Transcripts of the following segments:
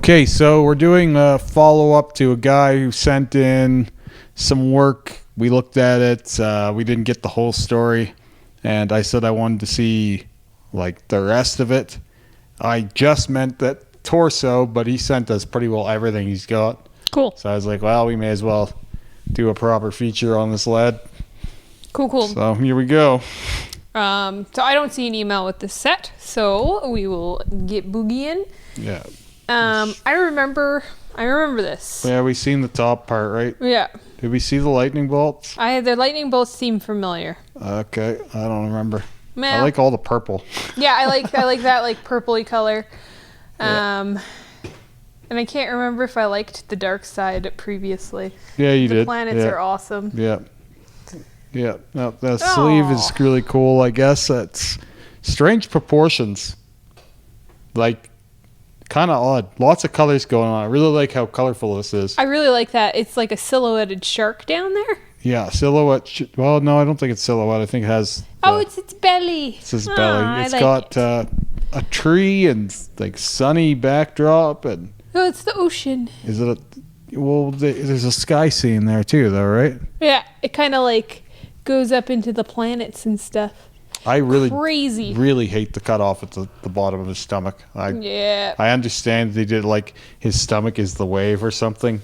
Okay, so we're doing a follow-up to a guy who sent in some work. We looked at it. We didn't get the whole story, and I said I wanted to see like the rest of it. I just meant that torso, but he sent us pretty well everything he's got. Cool. So I was like, well, we may as well do a proper feature on this lad. Cool. So here we go. So I don't see an email with this set, so we will get boogieing. Yeah. I remember this. Yeah, we seen the top part, right? Yeah. Did we see the lightning bolts? The lightning bolts seem familiar. Okay, I don't remember. Man. I like all the purple. Yeah, I like that like purpley color. Yeah. And I can't remember if I liked the dark side previously. Yeah, you did. The planets are awesome. Yeah. Yeah. No, the sleeve is really cool, I guess. It's strange proportions. Like, kind of odd. Lots of colors going on. I really like how colorful this is. I really like that. It's like a silhouetted shark down there. Yeah, silhouette. Well, no, I don't think it's silhouette. I think it has... It's its belly. It's his belly. It's got a tree and like sunny backdrop and... Oh, it's the ocean. Is it there's a sky scene there too, though, right? Yeah, it kind of like goes up into the planets and stuff. I really hate the cutoff at the bottom of his stomach. I understand they did like his stomach is the wave or something,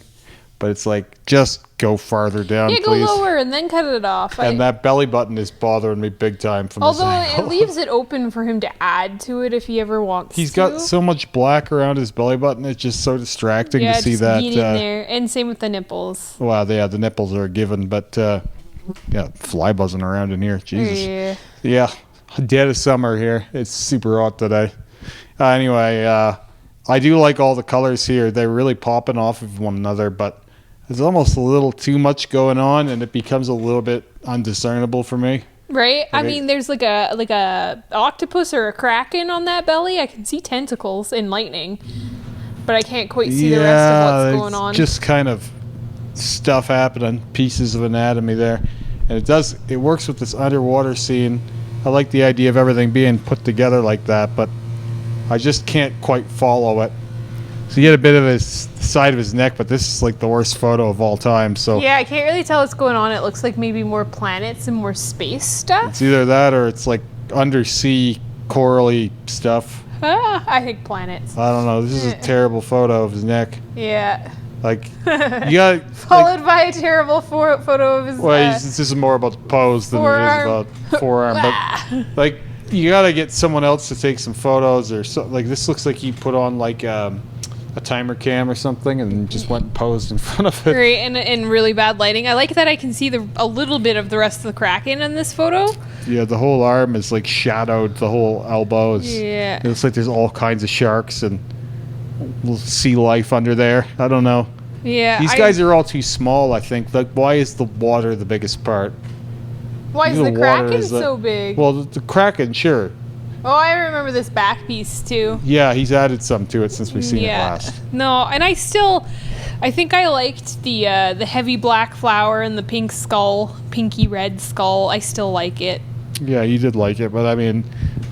but it's like just go farther down, please. Go lower and then cut it off. And that belly button is bothering me big time from this angle. It leaves it open for him to add to it if he ever wants to. He's got so much black around his belly button. It's just so distracting to see that. Yeah, there. And same with the nipples. Well, yeah, the nipples are a given, but yeah, fly buzzing around in here. Jesus. Yeah, dead of summer here. It's super hot today. Anyway, I do like all the colors here. They're really popping off of one another, but there's almost a little too much going on, and it becomes a little bit undiscernible for me. Right? I mean, there's like a octopus or a kraken on that belly. I can see tentacles and lightning, but I can't quite see the rest of what's going on. Just kind of stuff happening, pieces of anatomy there. And it works with this underwater scene. I like the idea of everything being put together like that, but I just can't quite follow it. So you get a bit of his side of his neck, but this is like the worst photo of all time. So yeah, I can't really tell what's going on. It looks like maybe more planets and more space stuff. It's either that or it's like undersea corally stuff. I think planets. I don't know. This is a terrible photo of his neck. Yeah. Like, you got followed by a terrible photo of his. Well, this is more about the pose than it is about forearm. But like, you gotta get someone else to take some photos or so. Like, this looks like he put on like a timer cam or something and just went and posed in front of it. Right, and in really bad lighting. I like that I can see a little bit of the rest of the kraken in this photo. Yeah, the whole arm is like shadowed. The whole elbow is. Yeah. It looks like there's all kinds of sharks and sea life under there. I don't know. Yeah. These guys are all too small, I think. Like, why is the water the biggest part? Why is the kraken so big? Well, the kraken, sure. Oh, I remember this back piece too. Yeah, he's added some to it since we've seen it last. No, and I think I liked the heavy black flower and the pink skull, pinky red skull. I still like it. Yeah, you did like it, but I mean,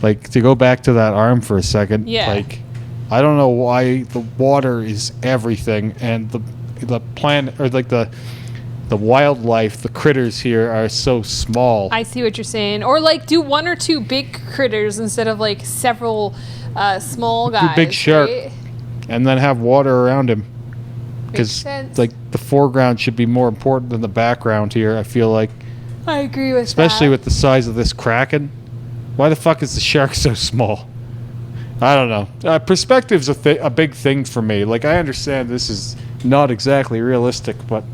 like, to go back to that arm for a second, like, I don't know why the water is everything, and the planet, or like the wildlife, the critters here are so small. I see what you're saying. Or like do one or two big critters instead of like several small guys. Do big shark, right? and then have water around him. Because like the foreground should be more important than the background here. I feel like. I agree with especially with the size of this kraken. Why the fuck is the shark so small? I don't know. Perspective's a big thing for me. Like, I understand this is not exactly realistic, but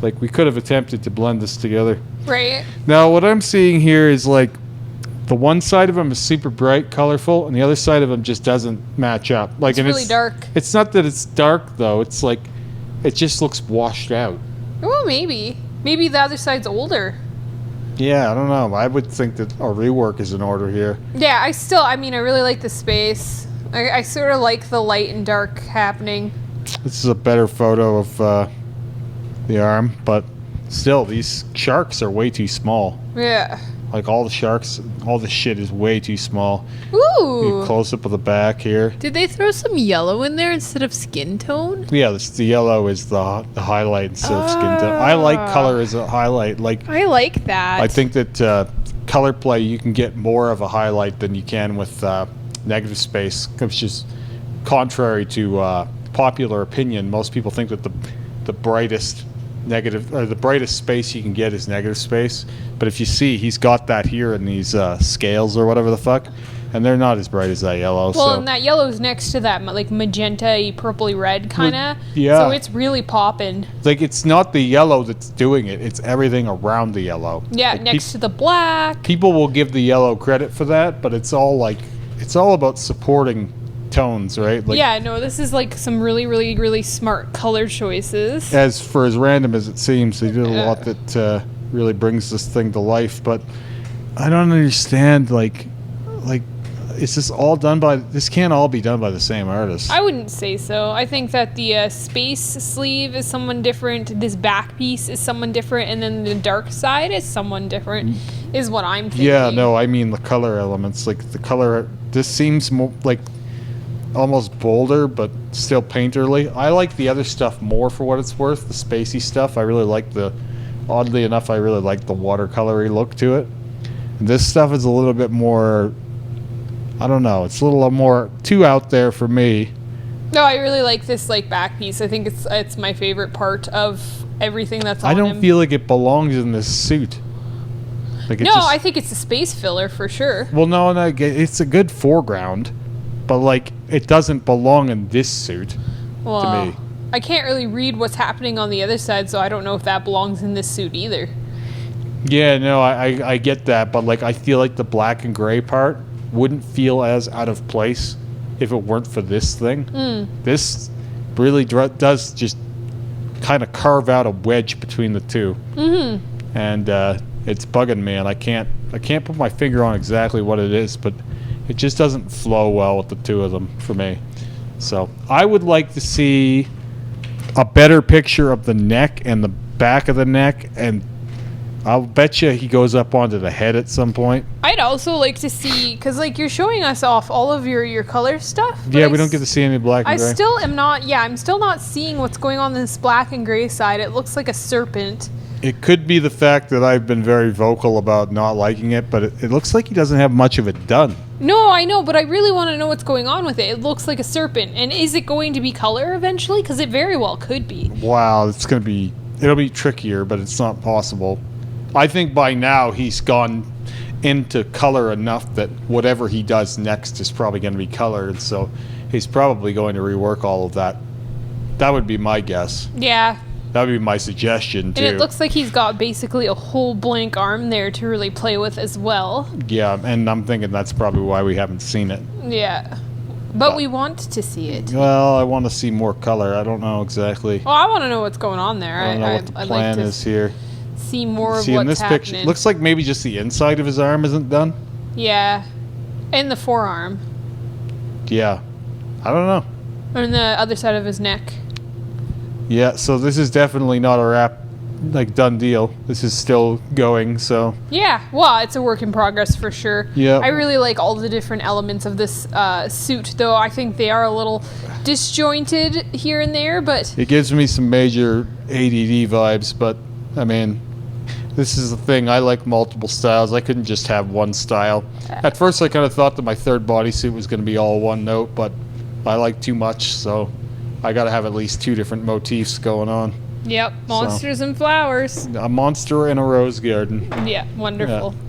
like, we could have attempted to blend this together. Right. Now, what I'm seeing here is like the one side of him is super bright, colorful, and the other side of him just doesn't match up. Like, it's really dark. It's not that it's dark though. It's like it just looks washed out. Oh, maybe the other side's older. Yeah, I don't know. I would think that a rework is in order here. Yeah, I really like the space. I sort of like the light and dark happening. This is a better photo of the arm, but still, these sharks are way too small. Yeah. Like all the sharks, all the shit is way too small. Ooh. Close up of the back here. Did they throw some yellow in there instead of skin tone? Yeah, the yellow is the highlight instead of skin tone. I like color as a highlight. Like I like that. I think that color play, you can get more of a highlight than you can with negative space, which is contrary to popular opinion. Most people think that the brightest negative or the brightest space you can get is negative space. But if you see, he's got that here in these scales or whatever the fuck, and they're not as bright as that yellow. Well, and that yellow's next to that like magenta-y, purpley red kind of. Yeah. So it's really popping. Like it's not the yellow that's doing it; it's everything around the yellow. Yeah, like next to the black. People will give the yellow credit for that, but it's all about supporting tones, right? Like, yeah, no, this is like some really, really, really smart color choices. As random as it seems, they did a lot that really brings this thing to life. But I don't understand, like, is this all done by? This can't all be done by the same artist. I wouldn't say so. I think that the space sleeve is someone different. This back piece is someone different, and then the dark side is someone different. Is what I'm thinking. Yeah, no, I mean the color elements, like the color. This seems more like almost bolder, but still painterly. I like the other stuff more for what it's worth. The spacey stuff, I really like oddly enough, I really like the watercolory look to it. And this stuff is a little bit more, I don't know, it's a little more too out there for me. No, I really like this like back piece. I think it's my favorite part of everything that's on I don't him. feel like it belongs in this suit. Like No, I think it's a space filler for sure. Well, no, it's a good foreground, but like it doesn't belong in this suit to me. I can't really read what's happening on the other side, so I don't know if that belongs in this suit either. Yeah, no, I get that, but like I feel like the black and gray part wouldn't feel as out of place if it weren't for this thing. This really does just kind of carve out a wedge between the two. And it's bugging me, and I can't put my finger on exactly what it is, but it just doesn't flow well with the two of them for me. So I would like to see a better picture of the neck and the back of the neck, and I'll bet you he goes up onto the head at some point. I'd also like to see, because like you're showing us off all of your color stuff. Yeah, we don't get to see any black and gray. I'm still not seeing what's going on this black and gray side. It looks like a serpent. It could be the fact that I've been very vocal about not liking it, but it looks like he doesn't have much of it done. No, I know, but I really want to know what's going on with it. It looks like a serpent. And is it going to be color eventually? Because it very well could be. Wow, it'll be trickier, but it's not possible. I think by now he's gone into color enough that whatever he does next is probably going to be colored, so he's probably going to rework all of that. That would be my guess. Yeah. That would be my suggestion, too. And it looks like he's got basically a whole blank arm there to really play with as well. Yeah, and I'm thinking that's probably why we haven't seen it. Yeah. But we want to see it. Well, I want to see more color. I don't know exactly. Well, I want to know what's going on there. I don't know what the plan like to is here. see more of in what's this happening. picture, looks like maybe just the inside of his arm isn't done. Yeah. And the forearm. Yeah. I don't know. And the other side of his neck. Yeah, so this is definitely not a done deal. This is still going, so. Yeah, well, it's a work in progress for sure. Yeah. I really like all the different elements of this suit, though I think they are a little disjointed here and there, but. It gives me some major ADD vibes, but, I mean, this is the thing. I like multiple styles. I couldn't just have one style. At first, I kind of thought that my third bodysuit was going to be all one note, but I like too much, so I got to have at least two different motifs going on. Yep, monsters and flowers. A monster in a rose garden. Yeah, wonderful. Yeah.